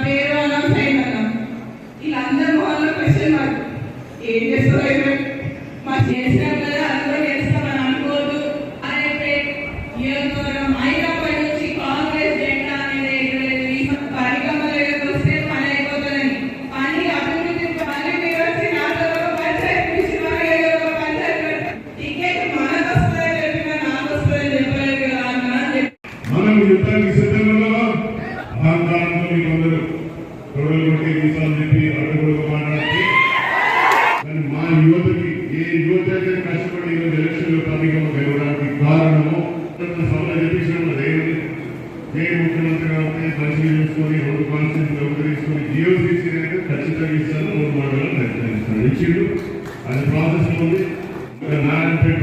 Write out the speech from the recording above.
పేరు అన్నం సైన్ అన్నం వీళ్ళందరూ మొహంలో క్వశ్చన్ మార్క్. ఏం చేస్తారో మా చేసినాం కదా అందరూ చేస్తామని అనుకోదు అని మైనప్పటి నుంచి కాంగ్రెస్ జెండా అనేది పరిగమ దగ్గరకు వస్తే పని అయిపోతుందని పని అభివృద్ధి పని మీరు వచ్చి నాతో పంచాయతీ నుంచి పంచాయతీ టికెట్ మనకు వస్తుందని చెప్పిన నాకు వస్తుందని చెప్పలేదు కదా మనం యుద్ధానికి సిద్ధంగా అహంకారంతో మీరందరూ గొడవలు కొట్టి తీసాలని చెప్పి అడ్డుగొడవ మాట్లాడితే కానీ మా యువతకి ఏ యువత అయితే కష్టపడి ఈరోజు ఎలక్షన్లో పరిగమ గెలవడానికి కారణము సభలో చెప్పించడం దేవుని ముఖ్యమంత్రి కాబట్టి మంచిగా చూసుకొని 2 కాన్స్టిట్యూన్సీ తీసుకొని జియోసీసీ అయితే ఖచ్చితంగా ఇస్తాను 3 మండలాలు ఖచ్చితంగా ఇస్తాను ఇచ్చిండు. అది ప్రాసెస్ ఉంది. నారాయణపేట